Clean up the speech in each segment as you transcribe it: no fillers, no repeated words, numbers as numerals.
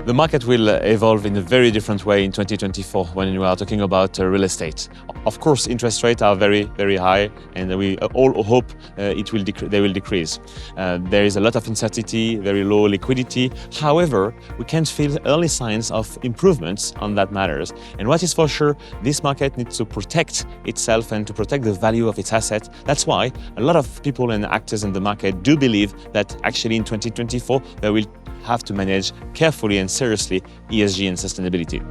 The market will evolve in a very different way in 2024 when we are talking about real estate. Of course, interest rates are very, very high, and we all hope they will decrease. There is a lot of uncertainty, very low liquidity. However, we can feel early signs of improvements on that matters. And what is for sure, this market needs to protect itself and to protect the value of its assets. That's why a lot of people and actors in the market do believe that actually in 2024 they will have to manage carefully and seriously ESG and sustainability.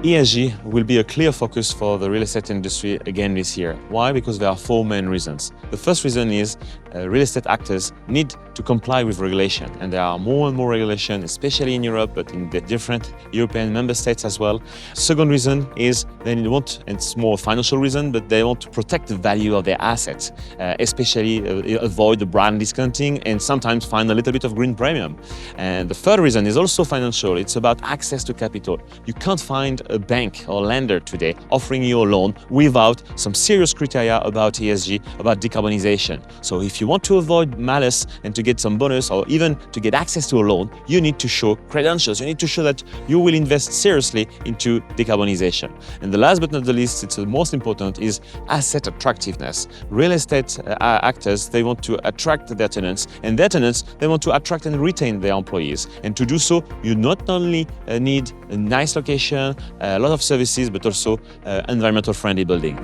ESG will be a clear focus for the real estate industry again this year. Why? Because there are four main reasons. The first reason is real estate actors need to comply with regulation, and there are more and more regulation, especially in Europe, but in the different European member states as well. Second reason is they want, and it's more financial reason, but they want to protect the value of their assets, especially avoid the brand discounting and sometimes find a little bit of green premium. And the third reason is also financial. It's about access to capital. You can't find a bank or lender today offering you a loan without some serious criteria about ESG, about decarbonization. So if you want to avoid malice and to get some bonus or even to get access to a loan, you need to show credentials. You need to show that you will invest seriously into decarbonization. And the last but not the least, it's the most important, is asset attractiveness. Real estate actors, they want to attract their tenants, and their tenants, they want to attract and retain their employees. And to do so, you not only need a nice location, a lot of services, but also environmental friendly building.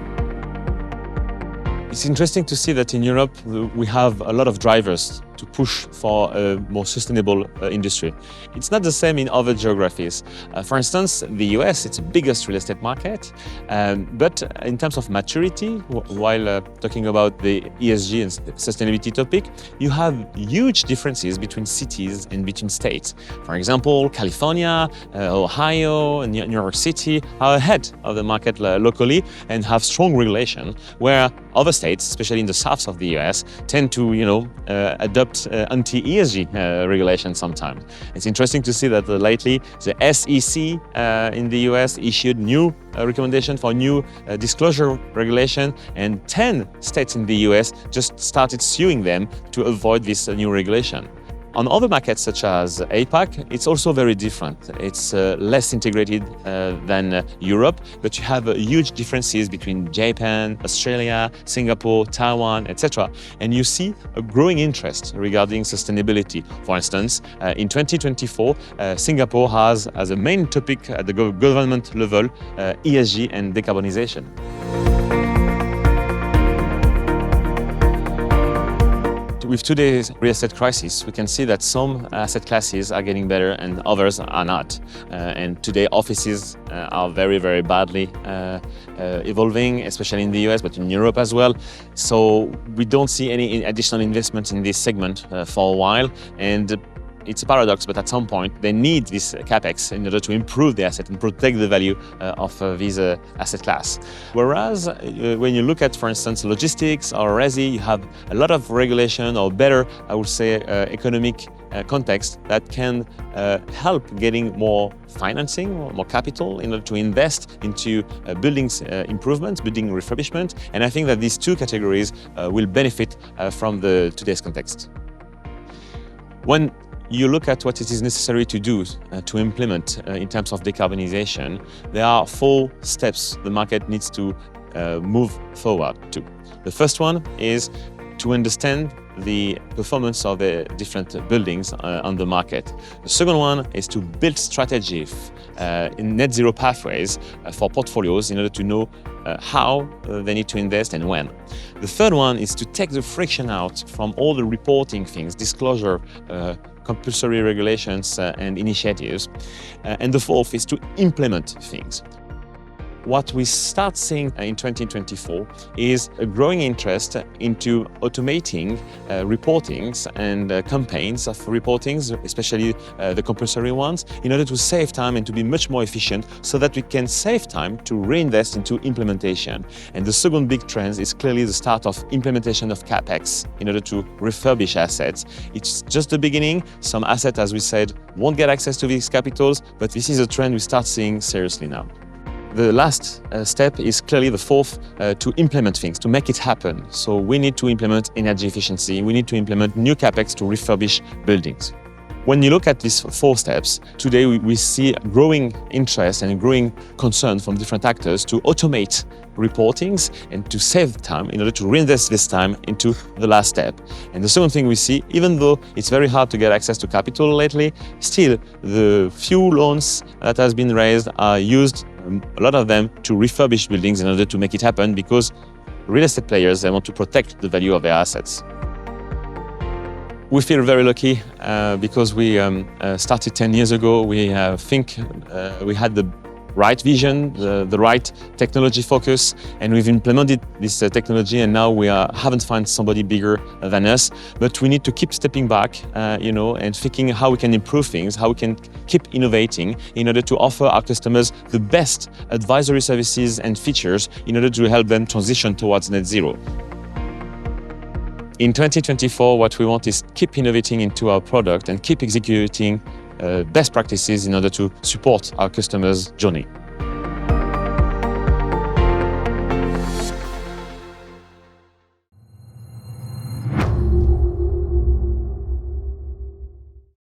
It's interesting to see that in Europe we have a lot of drivers to push for a more sustainable industry. It's not the same in other geographies. For instance, the US, it's the biggest real estate market, but in terms of maturity, while talking about the ESG and sustainability topic, you have huge differences between cities and between states. For example, California, Ohio, and New York City are ahead of the market locally and have strong regulation, where other states, especially in the south of the US, tend to, adopt anti-ESG regulation sometimes. It's interesting to see that lately the SEC in the US issued new recommendation for new disclosure regulation, and 10 states in the US just started suing them to avoid this new regulation. On other markets such as APAC, it's also very different. It's less integrated than Europe, but you have huge differences between Japan, Australia, Singapore, Taiwan, etc. And you see a growing interest regarding sustainability. For instance, in 2024, Singapore has as a main topic at the government level ESG and decarbonization. With today's real estate crisis, we can see that some asset classes are getting better and others are not. And today offices are very, very badly evolving, especially in the US, but in Europe as well. So we don't see any additional investment in this segment for a while. And it's a paradox, but at some point they need this capex in order to improve the asset and protect the value of this asset class. Whereas when you look at, for instance, logistics or resi, you have a lot of regulation, or better, I would say, economic context that can help getting more financing, more capital in order to invest into buildings improvements, building refurbishment. And I think that these two categories will benefit from today's context. When you look at what it is necessary to do to implement in terms of decarbonization, there are 4 steps the market needs to move forward to. The first one is to understand the performance of the different buildings on the market. The second one is to build strategies in net zero pathways for portfolios in order to know how they need to invest and when. The third one is to take the friction out from all the reporting things, disclosure, compulsory regulations and initiatives. And the fourth is to implement things. What we start seeing in 2024 is a growing interest into automating reportings and campaigns of reportings, especially the compulsory ones, in order to save time and to be much more efficient, so that we can save time to reinvest into implementation. And the second big trend is clearly the start of implementation of CapEx in order to refurbish assets. It's just the beginning. Some assets, as we said, won't get access to these capitals, but this is a trend we start seeing seriously now. The last step is clearly the fourth, to implement things, to make it happen. So we need to implement energy efficiency, we need to implement new capex to refurbish buildings. When you look at these 4 steps, today we see growing interest and growing concern from different actors to automate reportings and to save time in order to reinvest this time into the last step. And the second thing we see, even though it's very hard to get access to capital lately, still the few loans that has been raised are used, a lot of them, to refurbish buildings in order to make it happen, because real estate players, they want to protect the value of their assets. We feel very lucky because we started 10 years ago. We think we had the right vision, the right technology focus, and we've implemented this technology, and now we haven't found somebody bigger than us. But we need to keep stepping back, and thinking how we can improve things, how we can keep innovating in order to offer our customers the best advisory services and features in order to help them transition towards net zero. In 2024, what we want is keep innovating into our product and keep executing best practices in order to support our customers' journey.